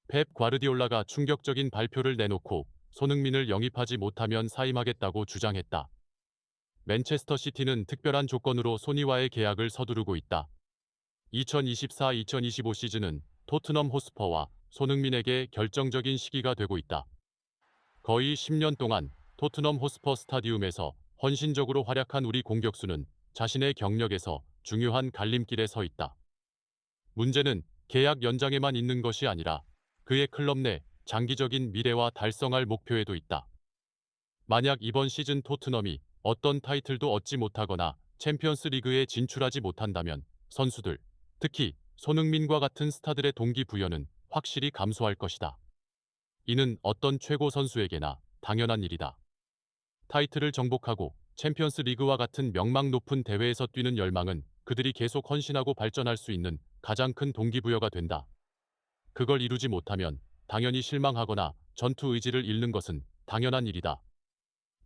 펩 과르디올라가 충격적인 발표를 내놓고 손흥민을 영입하지 못하면 사임하겠다고 주장했다. 맨체스터 시티는 특별한 조건으로 소니와의 계약을 서두르고 있다. 2024-2025 시즌은 토트넘 호스퍼와 손흥민에게 결정적인 시기가 되고 있다. 거의 10년 동안 토트넘 호스퍼 스타디움에서 헌신적으로 활약한 우리 공격수는 자신의 경력에서 중요한 갈림길에 서 있다. 문제는 계약 연장에만 있는 것이 아니라 그의 클럽 내 장기적인 미래와 달성할 목표에도 있다. 만약 이번 시즌 토트넘이 어떤 타이틀도 얻지 못하거나 챔피언스 리그에 진출하지 못한다면 선수들, 특히 손흥민과 같은 스타들의 동기부여는 확실히 감소할 것이다. 이는 어떤 최고 선수에게나 당연한 일이다. 타이틀을 정복하고 챔피언스 리그와 같은 명망 높은 대회에서 뛰는 열망은 그들이 계속 헌신하고 발전할 수 있는 가장 큰 동기부여가 된다. 그걸 이루지 못하면 당연히 실망하거나 전투 의지를 잃는 것은 당연한 일이다.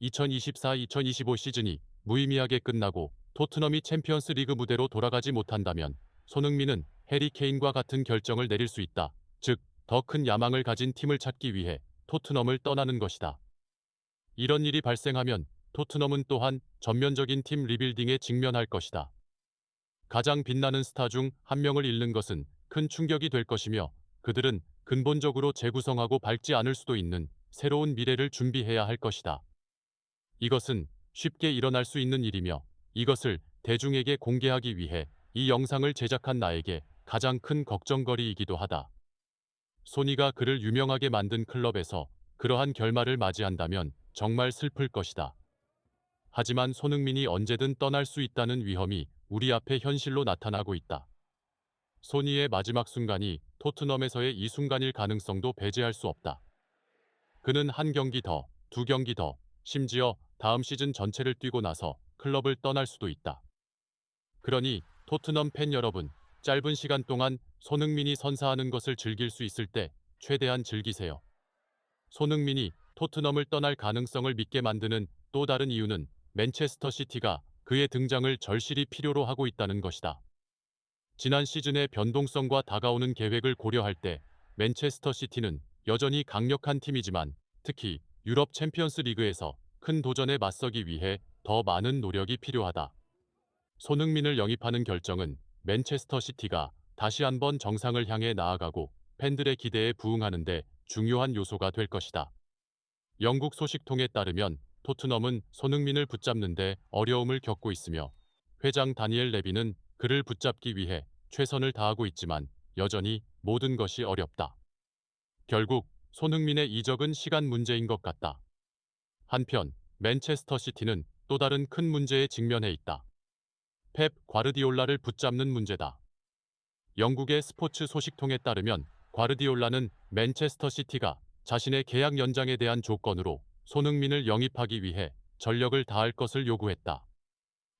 2024-2025 시즌이 무의미하게 끝나고 토트넘이 챔피언스 리그 무대로 돌아가지 못한다면 손흥민은 해리 케인과 같은 결정을 내릴 수 있다. 즉, 더 큰 야망을 가진 팀을 찾기 위해 토트넘을 떠나는 것이다. 이런 일이 발생하면 토트넘은 또한 전면적인 팀 리빌딩에 직면할 것이다. 가장 빛나는 스타 중 한 명을 잃는 것은 큰 충격이 될 것이며 그들은 근본적으로 재구성하고 밝지 않을 수도 있는 새로운 미래를 준비해야 할 것이다. 이것은 쉽게 일어날 수 있는 일이며 이것을 대중에게 공개하기 위해 이 영상을 제작한 나에게 가장 큰 걱정거리이기도 하다. 소니가 그를 유명하게 만든 클럽에서 그러한 결말을 맞이한다면 정말 슬플 것이다. 하지만 손흥민이 언제든 떠날 수 있다는 위험이 우리 앞에 현실로 나타나고 있다. 소니의 마지막 순간이 토트넘에서의 이 순간일 가능성도 배제할 수 없다. 그는 한 경기 더, 두 경기 더, 심지어 다음 시즌 전체를 뛰고 나서 클럽을 떠날 수도 있다. 그러니 토트넘 팬 여러분, 짧은 시간 동안 손흥민이 선사하는 것을 즐길 수 있을 때 최대한 즐기세요. 손흥민이 토트넘을 떠날 가능성을 믿게 만드는 또 다른 이유는 맨체스터 시티가 그의 등장을 절실히 필요로 하고 있다는 것이다. 지난 시즌의 변동성과 다가오는 계획을 고려할 때 맨체스터 시티는 여전히 강력한 팀이지만 특히 유럽 챔피언스 리그에서 큰 도전에 맞서기 위해 더 많은 노력이 필요하다. 손흥민을 영입하는 결정은 맨체스터 시티가 다시 한번 정상을 향해 나아가고 팬들의 기대에 부응하는 데 중요한 요소가 될 것이다. 영국 소식통에 따르면 토트넘은 손흥민을 붙잡는 데 어려움을 겪고 있으며 회장 다니엘 레비는 그를 붙잡기 위해 최선을 다하고 있지만 여전히 모든 것이 어렵다. 결국 손흥민의 이적은 시간 문제인 것 같다. 한편 맨체스터 시티는 또 다른 큰 문제에 직면해 있다. 펩 과르디올라를 붙잡는 문제다. 영국의 스포츠 소식통에 따르면 과르디올라는 맨체스터 시티가 자신의 계약 연장에 대한 조건으로 손흥민을 영입하기 위해 전력을 다할 것을 요구했다.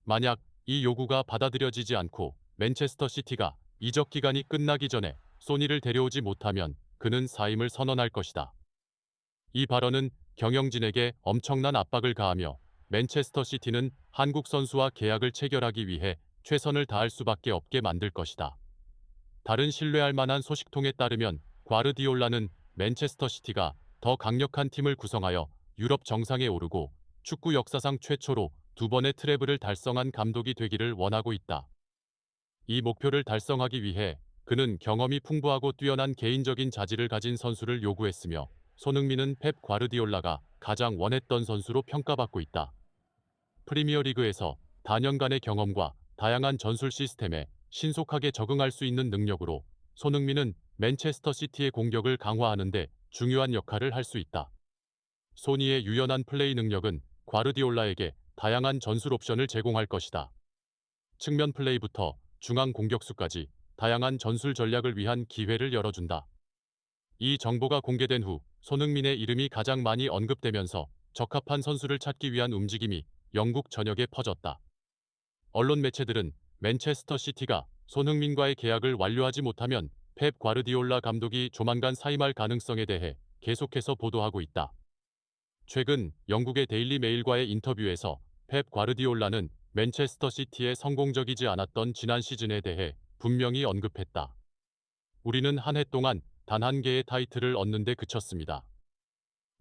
만약 이 요구가 받아들여지지 않고 맨체스터 시티가 이적 기간이 끝나기 전에 소니를 데려오지 못하면 그는 사임을 선언할 것이다. 이 발언은 경영진에게 엄청난 압박을 가하며 맨체스터 시티는 한국 선수와 계약을 체결하기 위해 최선을 다할 수밖에 없게 만들 것이다. 다른 신뢰할 만한 소식통에 따르면 과르디올라는 맨체스터 시티가 더 강력한 팀을 구성하여 유럽 정상에 오르고 축구 역사상 최초로 두 번의 트래블을 달성한 감독이 되기를 원하고 있다. 이 목표를 달성하기 위해 그는 경험이 풍부하고 뛰어난 개인적인 자질을 가진 선수를 요구했으며 손흥민은 펩 과르디올라가 가장 원했던 선수로 평가받고 있다. 프리미어리그에서 다년간의 경험과 다양한 전술 시스템에 신속하게 적응할 수 있는 능력으로 손흥민은 맨체스터 시티의 공격을 강화하는 데 중요한 역할을 할 수 있다. 소니의 유연한 플레이 능력은 과르디올라에게 다양한 전술 옵션을 제공할 것이다. 측면 플레이부터 중앙 공격수까지 다양한 전술 전략을 위한 기회를 열어준다. 이 정보가 공개된 후 손흥민의 이름이 가장 많이 언급되면서 적합한 선수를 찾기 위한 움직임이 영국 전역에 퍼졌다. 언론 매체들은 맨체스터 시티가 손흥민과의 계약을 완료하지 못하면 펩 과르디올라 감독이 조만간 사임할 가능성에 대해 계속해서 보도하고 있다. 최근 영국의 데일리 메일과의 인터뷰에서 펩 과르디올라는 맨체스터 시티에 성공적이지 않았던 지난 시즌에 대해 분명히 언급했다. 우리는 한 해 동안 단 한 개의 타이틀을 얻는 데 그쳤습니다.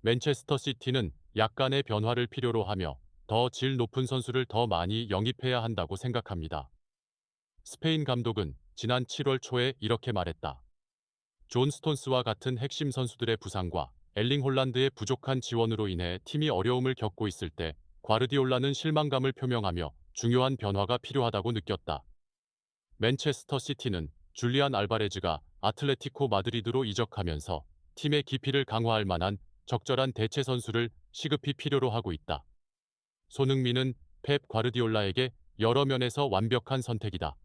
맨체스터 시티는 약간의 변화를 필요로 하며 더 질 높은 선수를 더 많이 영입해야 한다고 생각합니다. 스페인 감독은 지난 7월 초에 이렇게 말했다. 존 스톤스와 같은 핵심 선수들의 부상과 엘링 홀란드의 부족한 지원으로 인해 팀이 어려움을 겪고 있을 때 과르디올라는 실망감을 표명하며 중요한 변화가 필요하다고 느꼈다. 맨체스터 시티는 줄리안 알바레즈가 아틀레티코 마드리드로 이적하면서 팀의 깊이를 강화할 만한 적절한 대체 선수를 시급히 필요로 하고 있다. 손흥민은 펩 과르디올라에게 여러 면에서 완벽한 선택이다.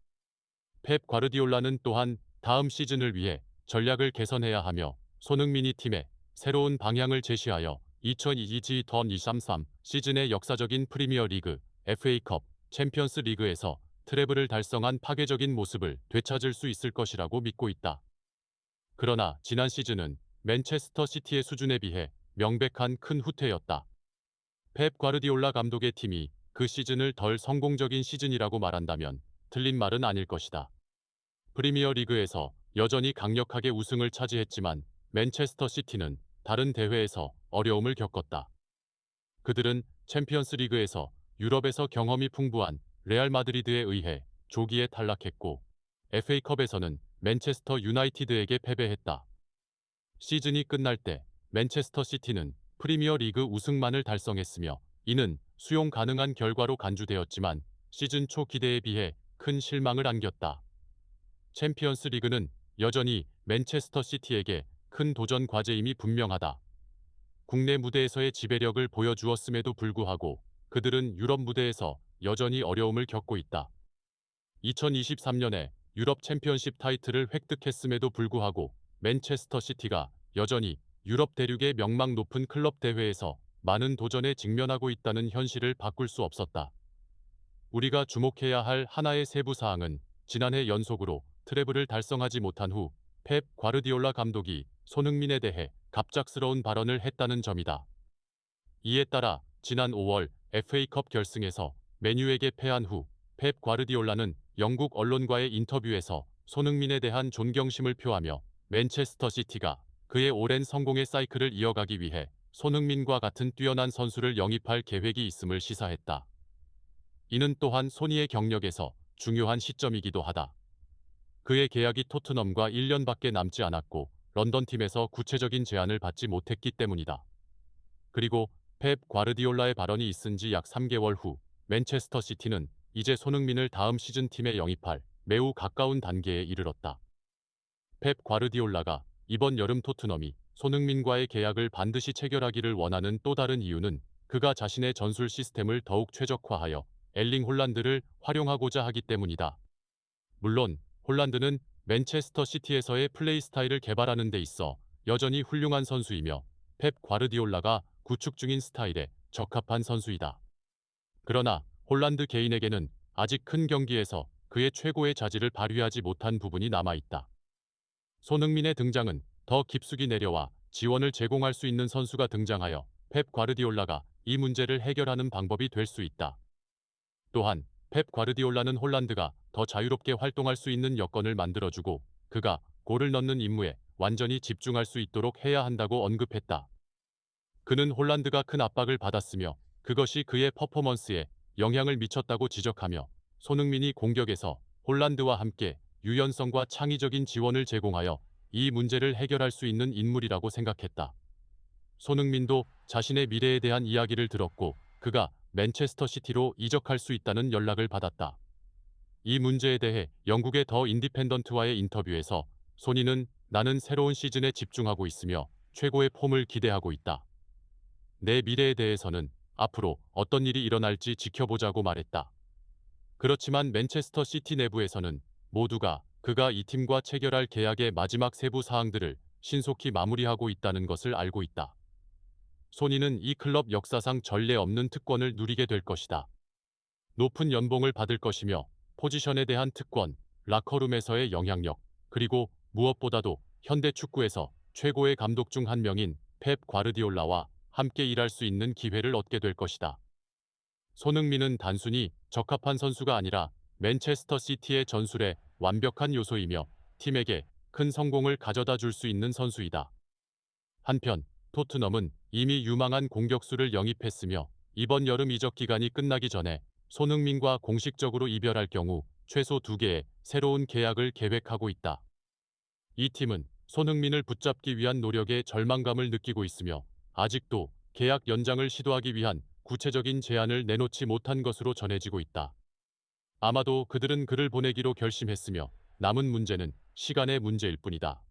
펩 과르디올라는 또한 다음 시즌을 위해 전략을 개선해야 하며 손흥민이 팀에 새로운 방향을 제시하여 2022-23 시즌의 역사적인 프리미어리그, FA컵, 챔피언스 리그에서 트래블을 달성한 파괴적인 모습을 되찾을 수 있을 것이라고 믿고 있다. 그러나 지난 시즌은 맨체스터 시티의 수준에 비해 명백한 큰 후퇴였다. 펩 과르디올라 감독의 팀이 그 시즌을 덜 성공적인 시즌이라고 말한다면 틀린 말은 아닐 것이다. 프리미어 리그에서 여전히 강력하게 우승을 차지했지만 맨체스터 시티는 다른 대회에서 어려움을 겪었다. 그들은 챔피언스 리그에서 유럽에서 경험이 풍부한 레알 마드리드에 의해 조기에 탈락했고 FA컵에서는 맨체스터 유나이티드에게 패배했다. 시즌이 끝날 때 맨체스터 시티는 프리미어 리그 우승만을 달성했으며 이는 수용 가능한 결과로 간주되었지만 시즌 초 기대에 비해 큰 실망을 안겼다. 챔피언스 리그는 여전히 맨체스터 시티에게 큰 도전 과제임이 분명하다. 국내 무대에서의 지배력을 보여주었음에도 불구하고 그들은 유럽 무대에서 여전히 어려움을 겪고 있다. 2023년에 유럽 챔피언십 타이틀을 획득했음에도 불구하고 맨체스터 시티가 여전히 유럽 대륙의 명망 높은 클럽 대회에서 많은 도전에 직면하고 있다는 현실을 바꿀 수 없었다. 우리가 주목해야 할 하나의 세부 사항은 지난해 연속으로 트래블을 달성하지 못한 후 펩 과르디올라 감독이 손흥민에 대해 갑작스러운 발언을 했다는 점이다. 이에 따라 지난 5월 FA컵 결승에서 맨유에게 패한 후 펩 과르디올라는 영국 언론과의 인터뷰에서 손흥민에 대한 존경심을 표하며 맨체스터 시티가 그의 오랜 성공의 사이클을 이어가기 위해 손흥민과 같은 뛰어난 선수를 영입할 계획이 있음을 시사했다. 이는 또한 소니의 경력에서 중요한 시점이기도 하다. 그의 계약이 토트넘과 1년밖에 남지 않았고 런던 팀에서 구체적인 제안을 받지 못했기 때문이다. 그리고 펩 과르디올라의 발언이 있은 지 약 3개월 후 맨체스터 시티는 이제 손흥민을 다음 시즌 팀에 영입할 매우 가까운 단계에 이르렀다. 펩 과르디올라가 이번 여름 토트넘이 손흥민과의 계약을 반드시 체결하기를 원하는 또 다른 이유는 그가 자신의 전술 시스템을 더욱 최적화하여 엘링 홀란드를 활용하고자 하기 때문이다. 물론 홀란드는 맨체스터 시티에서의 플레이 스타일을 개발하는 데 있어 여전히 훌륭한 선수이며 펩 과르디올라가 구축 중인 스타일에 적합한 선수이다. 그러나 홀란드 개인에게는 아직 큰 경기에서 그의 최고의 자질을 발휘하지 못한 부분이 남아있다. 손흥민의 등장은 더 깊숙이 내려와 지원을 제공할 수 있는 선수가 등장하여 펩 과르디올라가 이 문제를 해결하는 방법이 될 수 있다. 또한 펩 과르디올라는 홀란드가 더 자유롭게 활동할 수 있는 여건을 만들어주고 그가 골을 넣는 임무에 완전히 집중할 수 있도록 해야 한다고 언급했다. 그는 홀란드가 큰 압박을 받았으며 그것이 그의 퍼포먼스에 영향을 미쳤다고 지적하며 손흥민이 공격에서 홀란드와 함께 유연성과 창의적인 지원을 제공하여 이 문제를 해결할 수 있는 인물이라고 생각했다. 손흥민도 자신의 미래에 대한 이야기를 들었고 그가 맨체스터 시티로 이적할 수 있다는 연락을 받았다. 이 문제에 대해 영국의 더 인디펜던트와의 인터뷰에서 소니는 나는 새로운 시즌에 집중하고 있으며 최고의 폼을 기대하고 있다. 내 미래에 대해서는 앞으로 어떤 일이 일어날지 지켜보자고 말했다. 그렇지만 맨체스터 시티 내부에서는 모두가 그가 이 팀과 체결할 계약의 마지막 세부 사항들을 신속히 마무리하고 있다는 것을 알고 있다. 소니는 이 클럽 역사상 전례 없는 특권을 누리게 될 것이다. 높은 연봉을 받을 것이며 포지션에 대한 특권, 라커룸에서의 영향력, 그리고 무엇보다도 현대 축구에서 최고의 감독 중 한 명인 펩 과르디올라와 함께 일할 수 있는 기회를 얻게 될 것이다. 손흥민은 단순히 적합한 선수가 아니라 맨체스터 시티의 전술의 완벽한 요소이며 팀에게 큰 성공을 가져다 줄 수 있는 선수이다. 한편 토트넘은 이미 유망한 공격수를 영입했으며 이번 여름 이적 기간이 끝나기 전에 손흥민과 공식적으로 이별할 경우 최소 2개의 새로운 계약을 계획하고 있다. 이 팀은 손흥민을 붙잡기 위한 노력에 절망감을 느끼고 있으며 아직도 계약 연장을 시도하기 위한 구체적인 제안을 내놓지 못한 것으로 전해지고 있다. 아마도 그들은 그를 보내기로 결심했으며 남은 문제는 시간의 문제일 뿐이다.